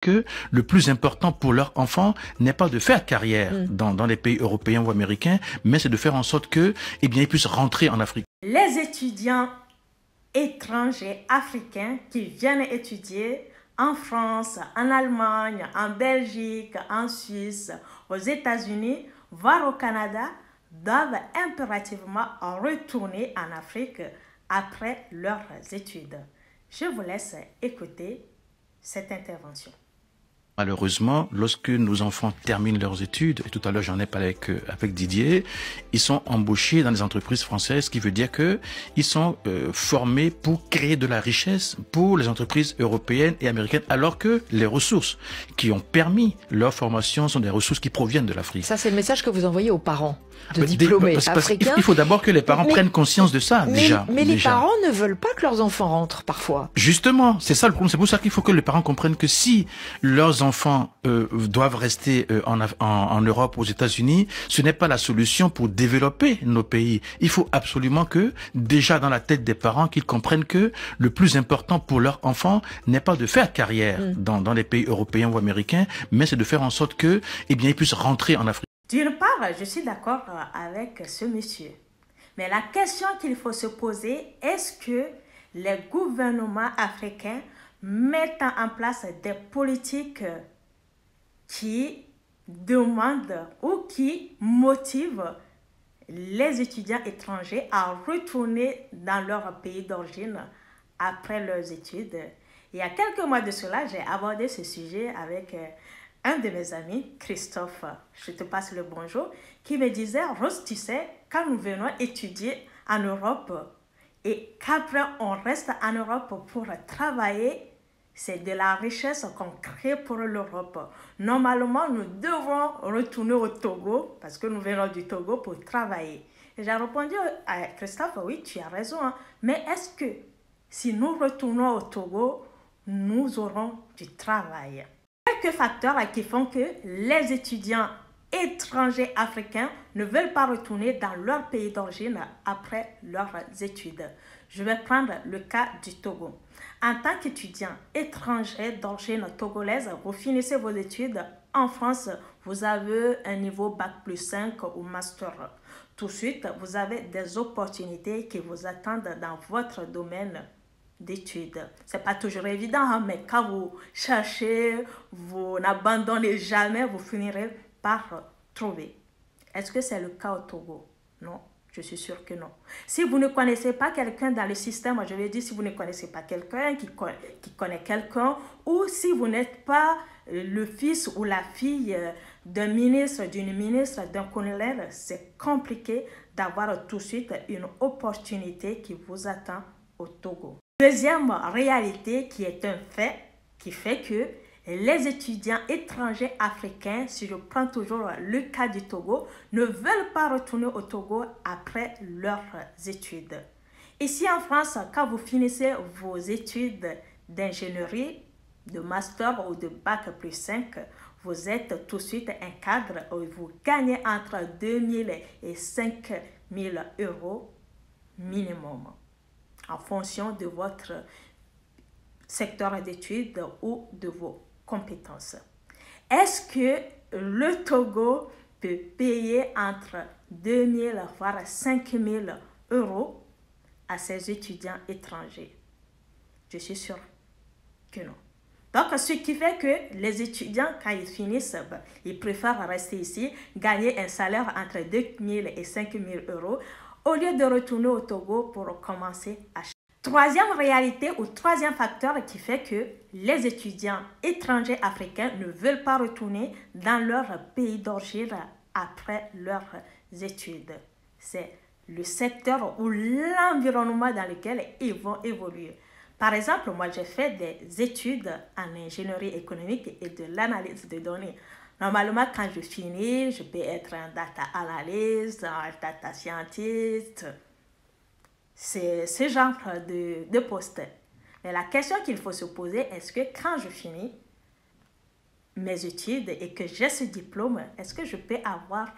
que le plus important pour leurs enfants n'est pas de faire carrière dans les pays européens ou américains, mais c'est de faire en sorte que, eh bien, ils puissent rentrer en Afrique. Les étudiants étrangers africains qui viennent étudier en France, en Allemagne, en Belgique, en Suisse, aux États-Unis, voire au Canada, doivent impérativement retourner en Afrique après leurs études. Je vous laisse écouter cette intervention. Malheureusement, lorsque nos enfants terminent leurs études, et tout à l'heure j'en ai parlé avec Didier, ils sont embauchés dans des entreprises françaises, ce qui veut dire que ils sont formés pour créer de la richesse pour les entreprises européennes et américaines, alors que les ressources qui ont permis leur formation sont des ressources qui proviennent de l'Afrique. Ça, c'est le message que vous envoyez aux parents de diplômés africains. Il faut d'abord que les parents prennent conscience de ça, déjà. Mais les parents ne veulent pas que leurs enfants rentrent, parfois. Justement, c'est ça le problème. C'est pour ça qu'il faut que les parents comprennent que si leurs enfants doivent rester en Europe, aux États-Unis, ce n'est pas la solution pour développer nos pays. Il faut absolument que, déjà dans la tête des parents, qu'ils comprennent que le plus important pour leurs enfants n'est pas de faire carrière dans les pays européens ou américains, mais c'est de faire en sorte que, eh bien, ils puissent rentrer en Afrique. D'une part, je suis d'accord avec ce monsieur. Mais la question qu'il faut se poser, est-ce que les gouvernements africains mettent en place des politiques qui demandent ou qui motivent les étudiants étrangers à retourner dans leur pays d'origine après leurs études? Il y a quelques mois de cela, j'ai abordé ce sujet avec un de mes amis, Christophe, je te passe le bonjour, qui me disait, Rose, tu sais, quand nous venons étudier en Europe et qu'après on reste en Europe pour travailler, c'est de la richesse qu'on crée pour l'Europe. Normalement, nous devons retourner au Togo, parce que nous venons du Togo pour travailler. Et j'ai répondu à Christophe, oui, tu as raison, hein, mais est-ce que si nous retournons au Togo, nous aurons du travail? Quelques facteurs qui font que les étudiants étrangers africains ne veulent pas retourner dans leur pays d'origine après leurs études. Je vais prendre le cas du Togo. En tant qu'étudiant étranger d'origine togolaise, vous finissez vos études en France, vous avez un niveau Bac+5 ou Master. Tout de suite, vous avez des opportunités qui vous attendent dans votre domaine d'études. C'est pas toujours évident, hein, mais quand vous cherchez, vous n'abandonnez jamais, vous finirez par trouver. Est-ce que c'est le cas au Togo? Non, je suis sûre que non. Si vous ne connaissez pas quelqu'un dans le système, je vais dire si vous ne connaissez pas quelqu'un qui connaît quelqu'un, ou si vous n'êtes pas le fils ou la fille d'un ministre, d'une ministre, d'un colonel, c'est compliqué d'avoir tout de suite une opportunité qui vous attend au Togo. Deuxième réalité qui est un fait, qui fait que les étudiants étrangers africains, si je prends toujours le cas du Togo, ne veulent pas retourner au Togo après leurs études. Ici en France, quand vous finissez vos études d'ingénierie, de master ou de Bac+5, vous êtes tout de suite un cadre où vous gagnez entre 2 000 et 5 000 euros minimum, en fonction de votre secteur d'études ou de vos compétences. Est-ce que le Togo peut payer entre 2 000 voire 5 000 euros à ses étudiants étrangers? Je suis sûre que non. Donc, ce qui fait que les étudiants, quand ils finissent, ils préfèrent rester ici, gagner un salaire entre 2 000 et 5 000 euros, au lieu de retourner au Togo pour commencer à chercher. Troisième réalité ou troisième facteur qui fait que les étudiants étrangers africains ne veulent pas retourner dans leur pays d'origine après leurs études. C'est le secteur ou l'environnement dans lequel ils vont évoluer. Par exemple, moi j'ai fait des études en ingénierie économique et de l'analyse de données. Normalement, quand je finis, je peux être un data analyst, un data scientist. C'est ce genre de poste. Mais la question qu'il faut se poser, est-ce que quand je finis mes études et que j'ai ce diplôme, est-ce que je peux avoir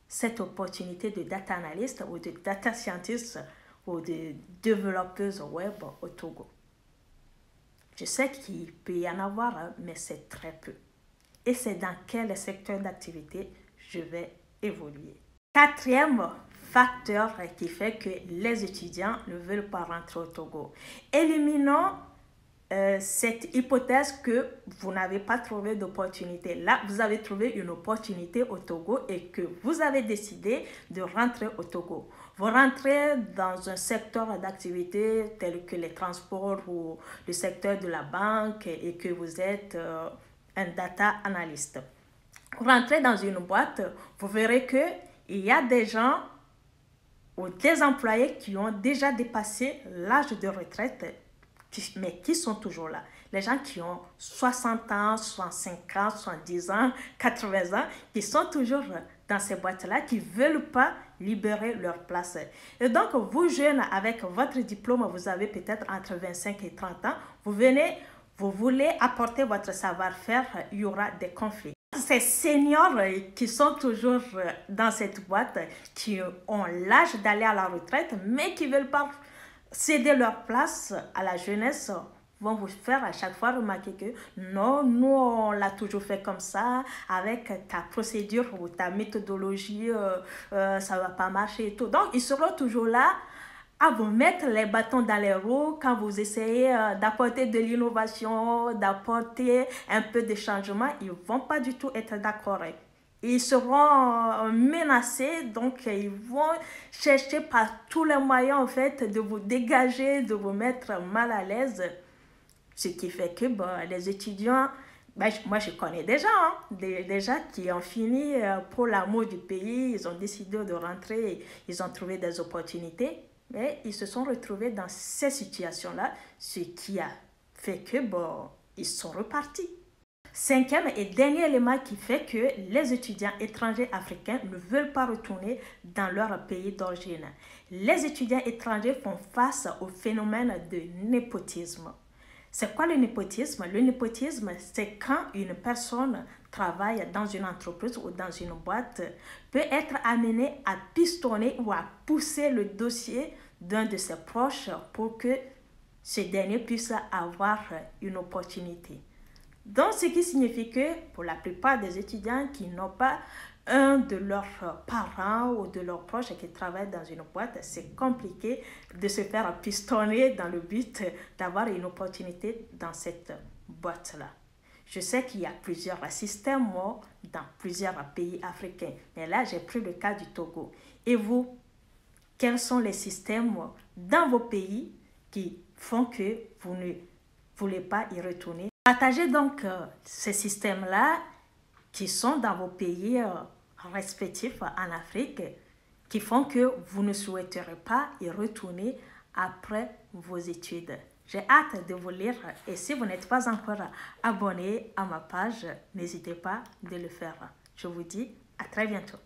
cette opportunité de data analyst ou de data scientist ou de développeuse web au Togo? Je sais qu'il peut y en avoir, mais c'est très peu. Et c'est dans quel secteur d'activité je vais évoluer. Quatrième facteur qui fait que les étudiants ne veulent pas rentrer au Togo. Éliminons cette hypothèse que vous n'avez pas trouvé d'opportunité. Là, vous avez trouvé une opportunité au Togo et que vous avez décidé de rentrer au Togo. Vous rentrez dans un secteur d'activité tel que les transports ou le secteur de la banque et que vous êtes un data analyst. Vous rentrez dans une boîte, vous verrez qu'il y a des gens ou des employés qui ont déjà dépassé l'âge de retraite, mais qui sont toujours là. Les gens qui ont 60 ans, 65 ans, 70 ans, 80 ans, qui sont toujours dans ces boîtes-là, qui ne veulent pas libérer leur place. Et donc, vous jeunes, avec votre diplôme, vous avez peut-être entre 25 et 30 ans, vous venez, vous voulez apporter votre savoir-faire, il y aura des conflits. Ces seniors qui sont toujours dans cette boîte, qui ont l'âge d'aller à la retraite, mais qui ne veulent pas céder leur place à la jeunesse, vont vous faire à chaque fois remarquer que non, nous on l'a toujours fait comme ça, avec ta procédure ou ta méthodologie, ça ne va pas marcher et tout. Donc ils seront toujours là à vous mettre les bâtons dans les roues quand vous essayez d'apporter de l'innovation, d'apporter un peu de changement. Ils ne vont pas du tout être d'accord. Ils seront menacés, donc ils vont chercher par tous les moyens en fait de vous dégager, de vous mettre mal à l'aise. Ce qui fait que les étudiants, moi je connais des gens, qui ont fini pour l'amour du pays, ils ont décidé de rentrer, ils ont trouvé des opportunités, mais ils se sont retrouvés dans ces situations-là, ce qui a fait que ils sont repartis. Cinquième et dernier élément qui fait que les étudiants étrangers africains ne veulent pas retourner dans leur pays d'origine. Les étudiants étrangers font face au phénomène de népotisme. C'est quoi le népotisme? Le népotisme, c'est quand une personne travaille dans une entreprise ou dans une boîte, peut être amenée à pistonner ou à pousser le dossier d'un de ses proches pour que ce dernier puisse avoir une opportunité. Donc, ce qui signifie que pour la plupart des étudiants qui n'ont pas un de leurs parents ou de leurs proches qui travaillent dans une boîte, c'est compliqué de se faire pistonner dans le but d'avoir une opportunité dans cette boîte-là. Je sais qu'il y a plusieurs systèmes dans plusieurs pays africains, mais là, j'ai pris le cas du Togo. Et vous, quels sont les systèmes dans vos pays qui font que vous ne voulez pas y retourner? Partagez donc ces systèmes-là qui sont dans vos pays respectifs en Afrique, qui font que vous ne souhaiterez pas y retourner après vos études. J'ai hâte de vous lire et si vous n'êtes pas encore abonné à ma page, n'hésitez pas de le faire. Je vous dis à très bientôt.